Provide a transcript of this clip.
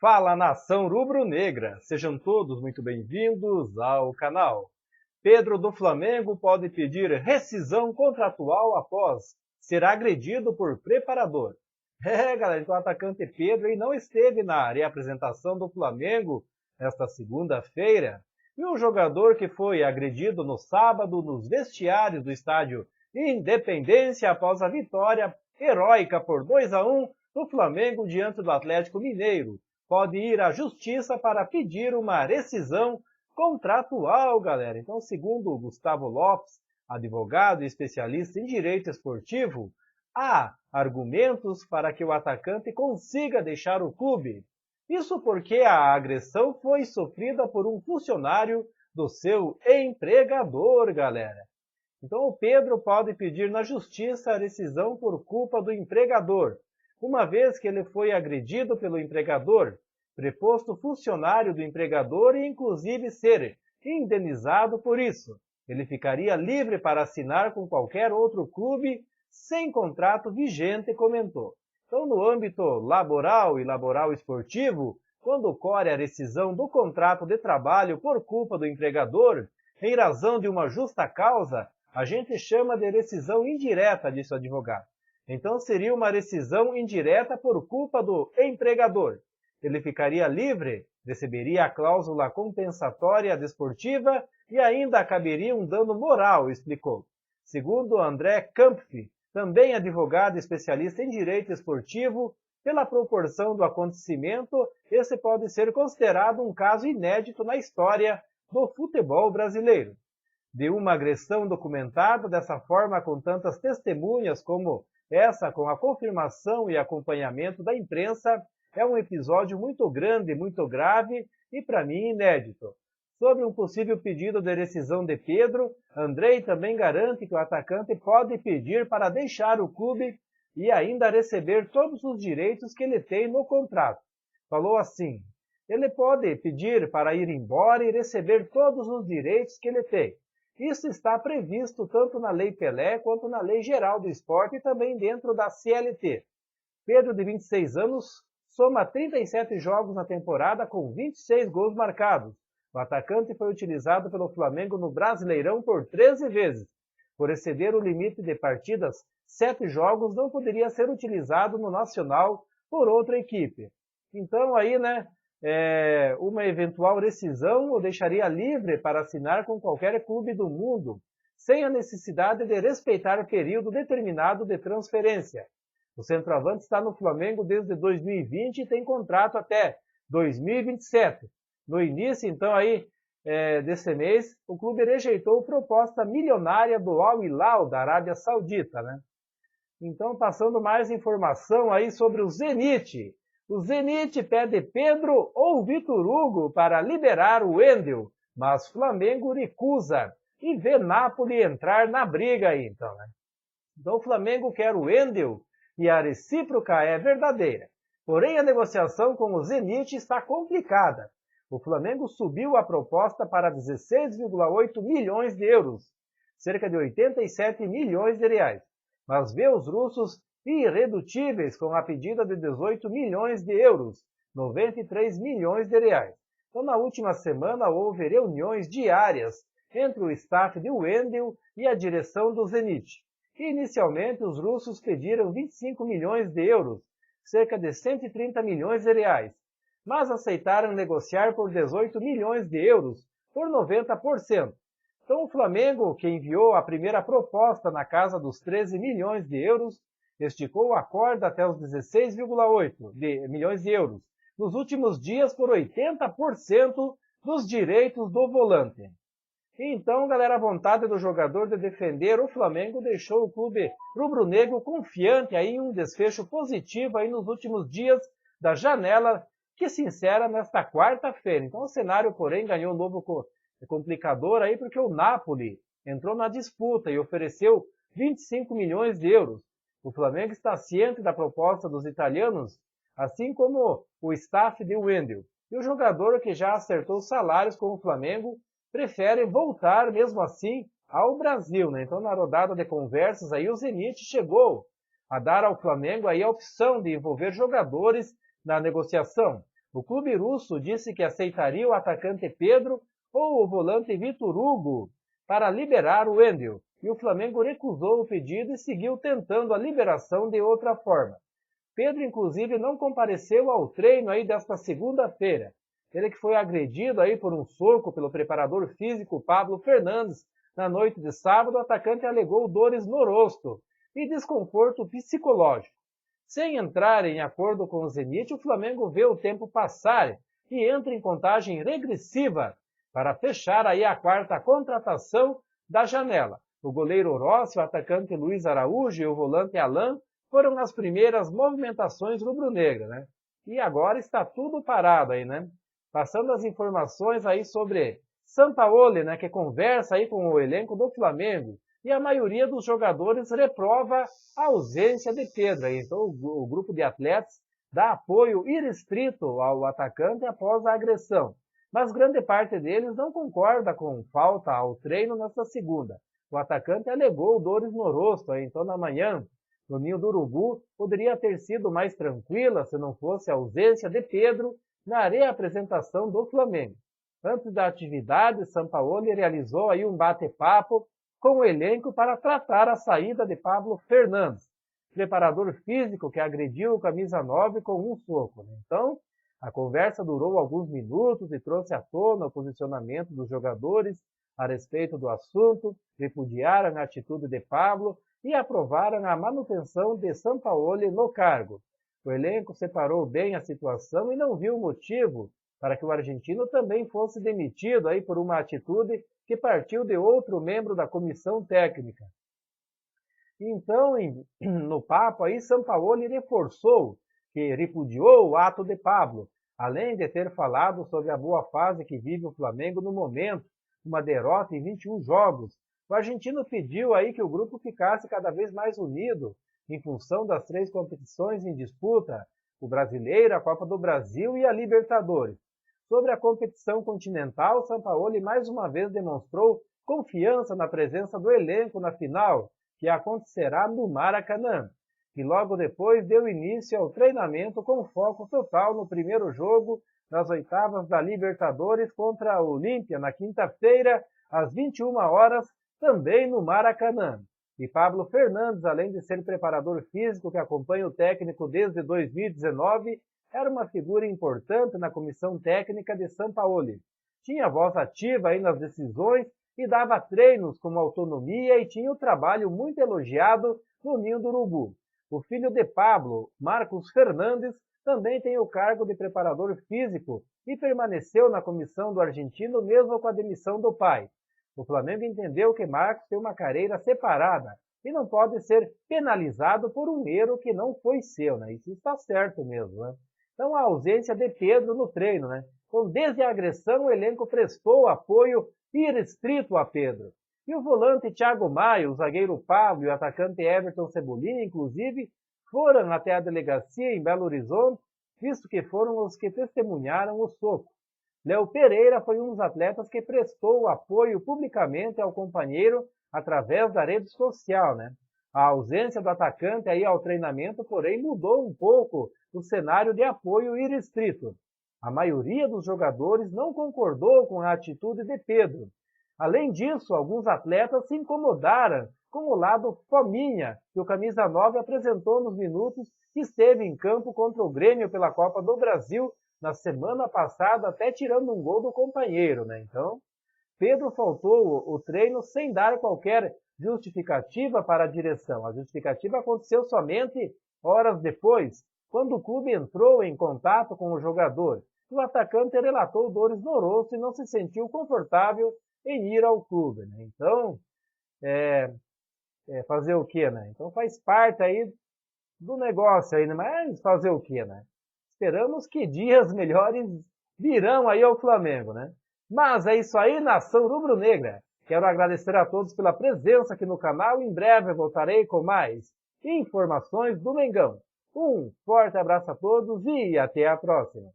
Fala, nação rubro-negra! Sejam todos muito bem-vindos ao canal. Pedro do Flamengo pode pedir rescisão contratual após ser agredido por preparador. Galera, então o atacante Pedro aí não esteve na reapresentação do Flamengo nesta segunda-feira. E o jogador que foi agredido no sábado nos vestiários do estádio Independência após a vitória heróica por 2-1 do Flamengo diante do Atlético Mineiro pode ir à justiça para pedir uma rescisão contratual, galera. Então, segundo Gustavo Lopes, advogado e especialista em direito esportivo, há argumentos para que o atacante consiga deixar o clube. Isso porque a agressão foi sofrida por um funcionário do seu empregador, galera. Então, o Pedro pode pedir na justiça a rescisão por culpa do empregador, uma vez que ele foi agredido pelo empregador, preposto funcionário do empregador e inclusive ser indenizado por isso. Ele ficaria livre para assinar com qualquer outro clube sem contrato vigente, comentou. Então, no âmbito laboral e laboral esportivo, quando ocorre a rescisão do contrato de trabalho por culpa do empregador, em razão de uma justa causa, a gente chama de rescisão indireta, disse o advogado. Então, seria uma rescisão indireta por culpa do empregador. Ele ficaria livre, receberia a cláusula compensatória desportiva e ainda caberia um dano moral, explicou. Segundo André Kampf, também advogado especialista em direito esportivo, pela proporção do acontecimento, esse pode ser considerado um caso inédito na história do futebol brasileiro. De uma agressão documentada dessa forma com tantas testemunhas como essa, com a confirmação e acompanhamento da imprensa, é um episódio muito grande, muito grave e, para mim, inédito. Sobre um possível pedido de rescisão de Pedro, Andrei também garante que o atacante pode pedir para deixar o clube e ainda receber todos os direitos que ele tem no contrato. Falou assim, ele pode pedir para ir embora e receber todos os direitos que ele tem. Isso está previsto tanto na Lei Pelé quanto na Lei Geral do Esporte e também dentro da CLT. Pedro, de 26 anos, soma 37 jogos na temporada com 26 gols marcados. O atacante foi utilizado pelo Flamengo no Brasileirão por 13 vezes. Por exceder o limite de partidas, 7 jogos não poderia ser utilizado no Nacional por outra equipe. Então aí, uma eventual rescisão o deixaria livre para assinar com qualquer clube do mundo, sem a necessidade de respeitar período determinado de transferência. O centroavante está no Flamengo desde 2020 e tem contrato até 2027. No início, então, desse mês, o clube rejeitou proposta milionária do Al Hilal da Arábia Saudita, Então, passando mais informação aí sobre o Zenit. O Zenit pede Pedro ou Vitor Hugo para liberar o Wendel, mas Flamengo recusa e vê Napoli entrar na briga aí, então, Então, o Flamengo quer o Wendel e a recíproca é verdadeira. Porém, a negociação com o Zenit está complicada. O Flamengo subiu a proposta para 16,8 milhões de euros, cerca de 87 milhões de reais, mas vê os russos irredutíveis com a pedida de 18 milhões de euros, 93 milhões de reais. Então, na última semana, houve reuniões diárias entre o staff de Wendel e a direção do Zenit. Inicialmente, os russos pediram 25 milhões de euros, cerca de 130 milhões de reais, mas aceitaram negociar por 18 milhões de euros, por 90%. Então, o Flamengo, que enviou a primeira proposta na casa dos 13 milhões de euros, esticou a corda até os 16,8 milhões de euros, nos últimos dias por 80% dos direitos do volante. Então, galera, a vontade do jogador de defender o Flamengo deixou o clube rubro-negro confiante aí em um desfecho positivo aí nos últimos dias da janela que se encerra nesta quarta-feira. Então, o cenário, porém, ganhou um novo complicador aí porque o Napoli entrou na disputa e ofereceu 25 milhões de euros. O Flamengo está ciente da proposta dos italianos, assim como o staff de Wendel. E o jogador que já acertou salários com o Flamengo prefere voltar, mesmo assim, ao Brasil. Então, na rodada de conversas, aí o Zenit chegou a dar ao Flamengo aí a opção de envolver jogadores na negociação. O clube russo disse que aceitaria o atacante Pedro ou o volante Vitor Hugo para liberar o Wendel, e o Flamengo recusou o pedido e seguiu tentando a liberação de outra forma. Pedro, inclusive, não compareceu ao treino aí desta segunda-feira. Ele que foi agredido aí por um soco pelo preparador físico Pablo Fernandes na noite de sábado, o atacante alegou dores no rosto e desconforto psicológico. Sem entrar em acordo com o Zenit, o Flamengo vê o tempo passar e entra em contagem regressiva para fechar aí a quarta contratação da janela. O goleiro Rossi, o atacante Luiz Araújo e o volante Alain foram as primeiras movimentações rubro-negra, né? E agora está tudo parado aí, né? Passando as informações aí sobre Sampaoli, né, que conversa aí com o elenco do Flamengo, e a maioria dos jogadores reprova a ausência de Pedro. Então o grupo de atletas dá apoio irrestrito ao atacante após a agressão. Mas grande parte deles não concorda com falta ao treino nesta segunda. O atacante alegou dores no rosto, então na manhã, no Ninho do Urubu, poderia ter sido mais tranquila se não fosse a ausência de Pedro na reapresentação do Flamengo. Antes da atividade, Sampaoli realizou aí um bate-papo com o elenco para tratar a saída de Pablo Fernandes, preparador físico que agrediu o camisa 9 com um soco. Então, a conversa durou alguns minutos e trouxe à tona o posicionamento dos jogadores a respeito do assunto, repudiaram a atitude de Pablo e aprovaram a manutenção de Sampaoli no cargo. O elenco separou bem a situação e não viu motivo para que o argentino também fosse demitido aí por uma atitude que partiu de outro membro da comissão técnica. Então, no papo aí, Sampaoli reforçou que repudiou o ato de Pablo, além de ter falado sobre a boa fase que vive o Flamengo no momento, uma derrota em 21 jogos. O argentino pediu aí que o grupo ficasse cada vez mais unido em função das 3 competições em disputa, o Brasileiro, a Copa do Brasil e a Libertadores. Sobre a competição continental, Sampaoli mais uma vez demonstrou confiança na presença do elenco na final, que acontecerá no Maracanã, e logo depois deu início ao treinamento com foco total no primeiro jogo das oitavas da Libertadores contra a Olímpia, na quinta-feira, às 21 horas, também no Maracanã. E Pablo Fernandes, além de ser preparador físico que acompanha o técnico desde 2019, era uma figura importante na comissão técnica de Sampaoli. Tinha voz ativa aí nas decisões e dava treinos com autonomia e tinha o trabalho muito elogiado no Ninho do Urubu. O filho de Pablo, Marcos Fernandes, também tem o cargo de preparador físico e permaneceu na comissão do argentino mesmo com a demissão do pai. O Flamengo entendeu que Marcos tem uma carreira separada e não pode ser penalizado por um erro que não foi seu, né? Isso está certo mesmo, né? Então a ausência de Pedro no treino, né? Então desde a agressão o elenco prestou apoio irrestrito a Pedro. E o volante Thiago Maia, o zagueiro Pablo e o atacante Everton Cebolinha, inclusive, foram até a delegacia em Belo Horizonte, visto que foram os que testemunharam o soco. Léo Pereira foi um dos atletas que prestou apoio publicamente ao companheiro através da rede social, né? A ausência do atacante aí ao treinamento, porém, mudou um pouco o cenário de apoio irrestrito. A maioria dos jogadores não concordou com a atitude de Pedro. Além disso, alguns atletas se incomodaram com o lado fominha que o camisa 9 apresentou nos minutos que esteve em campo contra o Grêmio pela Copa do Brasil na semana passada, até tirando um gol do companheiro, né? Então, Pedro faltou o treino sem dar qualquer justificativa para a direção. A justificativa aconteceu somente horas depois, quando o clube entrou em contato com o jogador. O atacante relatou dores no rosto e não se sentiu confortável em ir ao clube, né? Então, fazer o quê, né? Então faz parte aí do negócio aí, né? Mas fazer o quê, né? Esperamos que dias melhores virão aí ao Flamengo, né? Mas é isso aí, nação rubro-negra. Quero agradecer a todos pela presença aqui no canal. Em breve voltarei com mais informações do Mengão. Um forte abraço a todos e até a próxima.